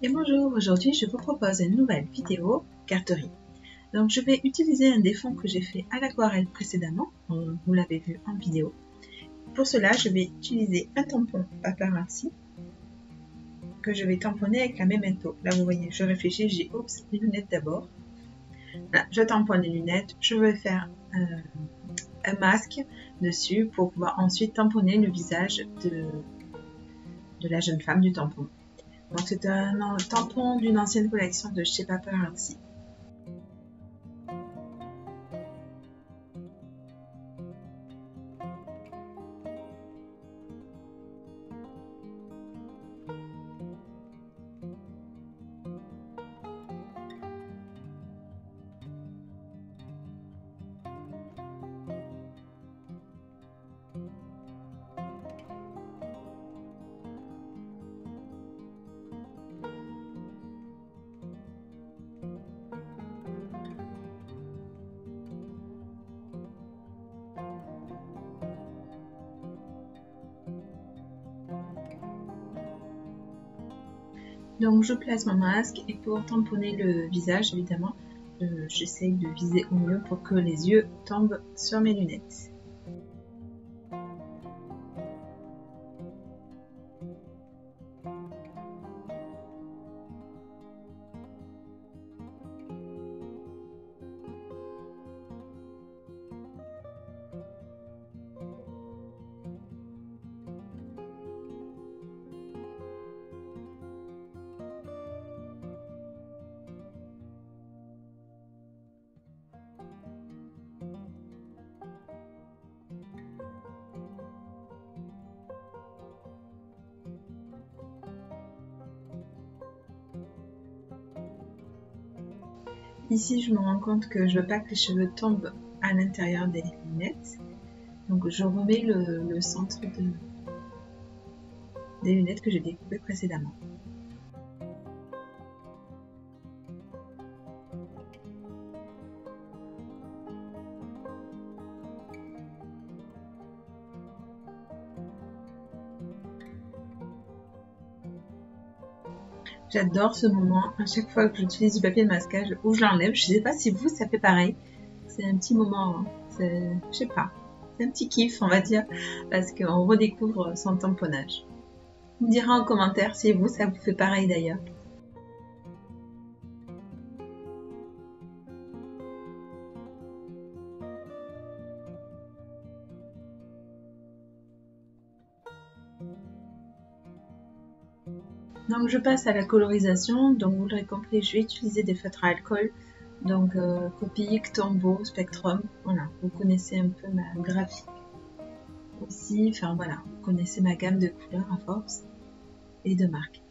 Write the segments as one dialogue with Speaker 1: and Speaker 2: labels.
Speaker 1: Et bonjour, aujourd'hui je vous propose une nouvelle vidéo carterie. Donc je vais utiliser un des fonds que j'ai fait à l'aquarelle précédemment, vous l'avez vu en vidéo. Pour cela je vais utiliser un tampon paparazzi que je vais tamponner avec la Memento. Là vous voyez, je réfléchis, j'ai les lunettes d'abord. Voilà, je tamponne les lunettes, je vais faire un masque dessus pour pouvoir ensuite tamponner le visage de la jeune femme du tampon. Donc c'est un tampon d'une ancienne collection de chez Paparazzi. Donc je place mon masque et pour tamponner le visage, évidemment, j'essaye de viser au mieux pour que les yeux tombent sur mes lunettes. Ici, je me rends compte que je veux pas que les cheveux tombent à l'intérieur des lunettes. Donc je remets le centre des lunettes que j'ai découpées précédemment. J'adore ce moment, à chaque fois que j'utilise du papier de masquage ou je l'enlève, je sais pas si vous ça fait pareil, c'est un petit moment, hein. Je sais pas, c'est un petit kiff on va dire, parce qu'on redécouvre son tamponnage. Vous me direz en commentaire si vous ça vous fait pareil d'ailleurs. Donc je passe à la colorisation, donc vous l'aurez compris, je vais utiliser des feutres à alcool, donc Copic, Tombow, Spectrum, voilà, vous connaissez un peu ma graphie aussi, enfin voilà, vous connaissez ma gamme de couleurs à force et de marques.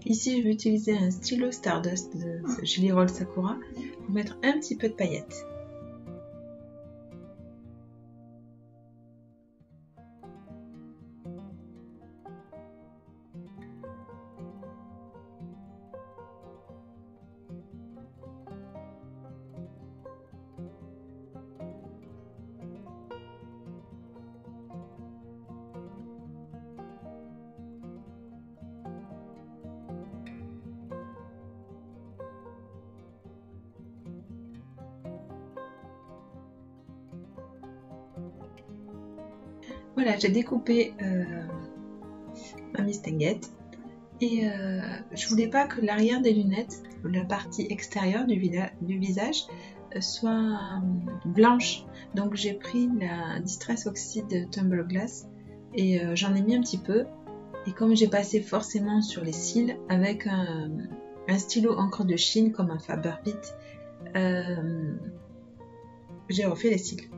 Speaker 1: Ici, je vais utiliser un stylo Stardust de Gelly Roll Sakura pour mettre un petit peu de paillettes. Voilà, j'ai découpé ma mistinguette et je voulais pas que l'arrière des lunettes, la partie extérieure du visage, soit blanche. Donc j'ai pris la Distress Oxide Tumble Glass et j'en ai mis un petit peu. Et comme j'ai passé forcément sur les cils avec un stylo encre de Chine comme un Faber-Bit, j'ai refait les cils.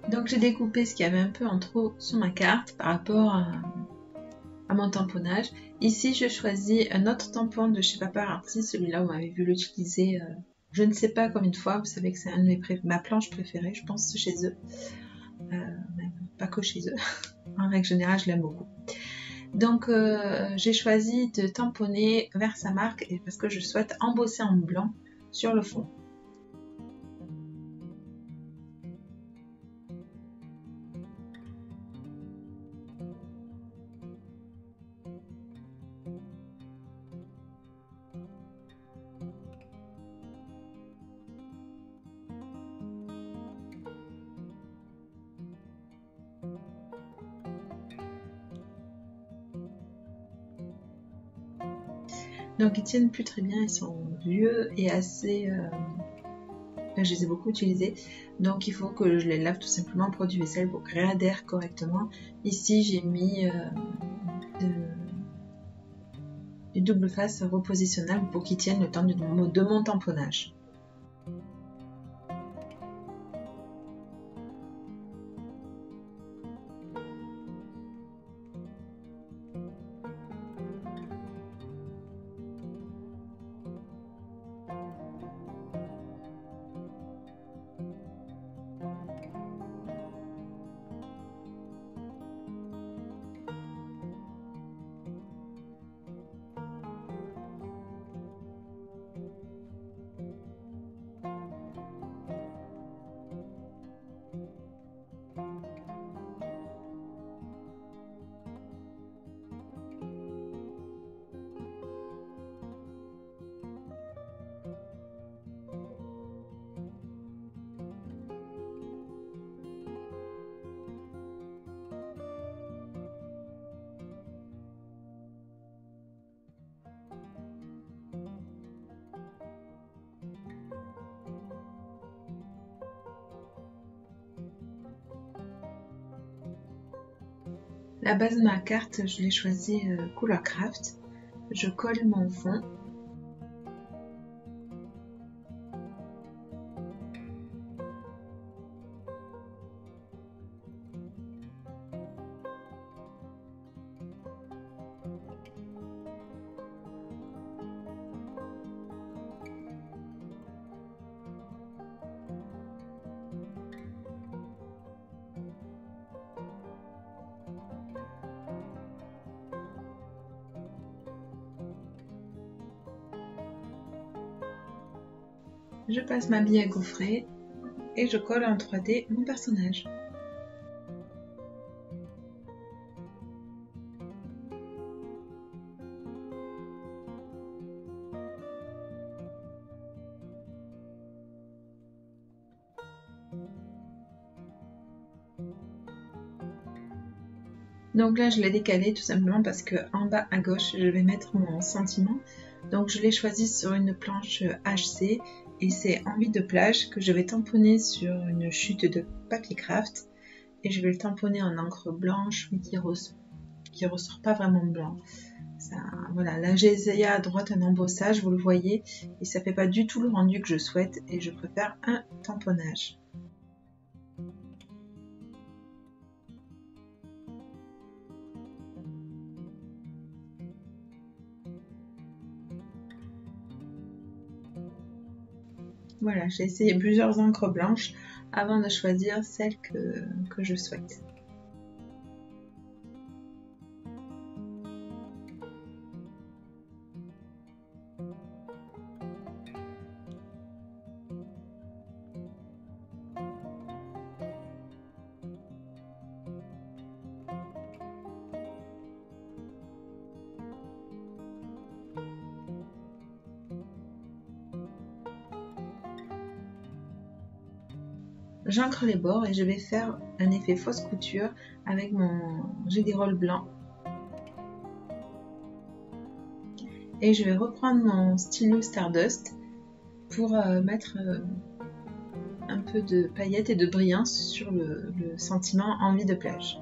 Speaker 1: Donc j'ai découpé ce qu'il y avait un peu en trop sur ma carte par rapport à mon tamponnage. Ici je choisis un autre tampon de chez Paparazzi, celui-là vous m'avez vu l'utiliser je ne sais pas combien de fois, vous savez que c'est un de ma planche préférée, je pense chez eux, même pas que chez eux, en règle générale je l'aime beaucoup. Donc j'ai choisi de tamponner Versamark parce que je souhaite embosser en blanc sur le fond. Donc ils tiennent plus très bien, ils sont vieux et assez... je les ai beaucoup utilisés, donc il faut que je les lave tout simplement en produit vaisselle pour qu'ils réadhèrent correctement. Ici j'ai mis du double face repositionnable pour qu'ils tiennent le temps de mon tamponnage. La base de ma carte, je l'ai choisie Couleur Craft. Je colle mon fond. Je passe ma bille à gaufrer et je colle en 3D mon personnage. Donc là je l'ai décalé tout simplement parce que en bas à gauche je vais mettre mon sentiment. Donc je l'ai choisi sur une planche HC et c'est Envie de plage que je vais tamponner sur une chute de papier craft et je vais le tamponner en encre blanche Mickey Rose qui ressort pas vraiment blanc. Ça, voilà, là j'ai essayé à droite un embossage, vous le voyez, et ça fait pas du tout le rendu que je souhaite et je préfère un tamponnage. Voilà, j'ai essayé plusieurs encres blanches avant de choisir celle que je souhaite. J'encre les bords et je vais faire un effet fausse couture avec mon G-Roll blanc. Et je vais reprendre mon stylo Stardust pour mettre un peu de paillettes et de brillance sur le sentiment envie de plage.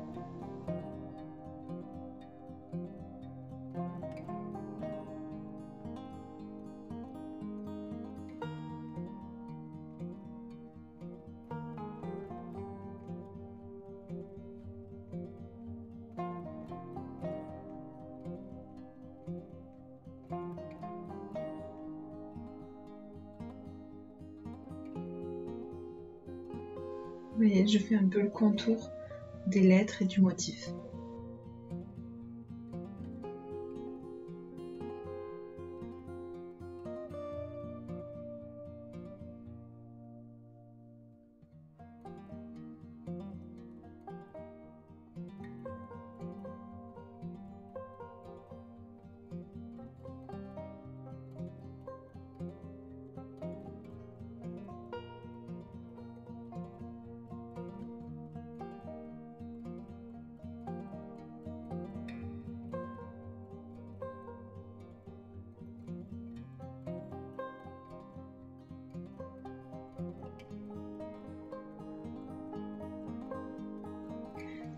Speaker 1: Vous voyez, je fais un peu le contour des lettres et du motif.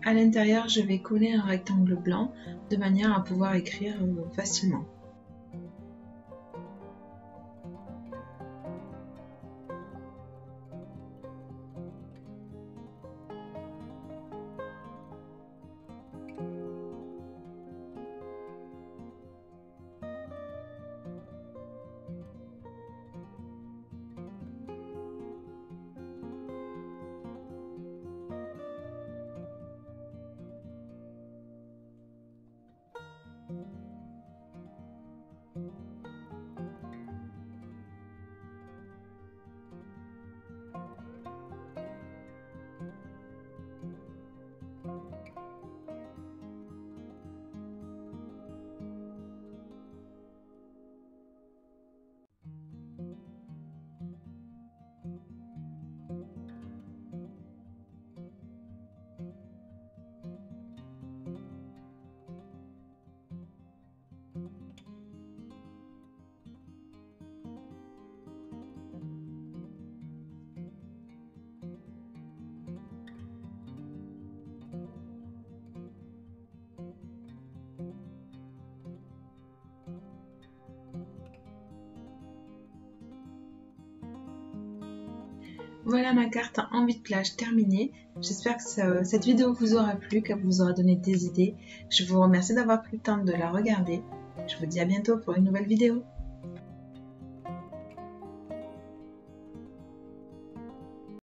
Speaker 1: À l'intérieur, je vais coller un rectangle blanc de manière à pouvoir écrire facilement. Voilà ma carte envie de plage terminée. J'espère que cette vidéo vous aura plu, qu'elle vous aura donné des idées. Je vous remercie d'avoir pris le temps de la regarder. Je vous dis à bientôt pour une nouvelle vidéo.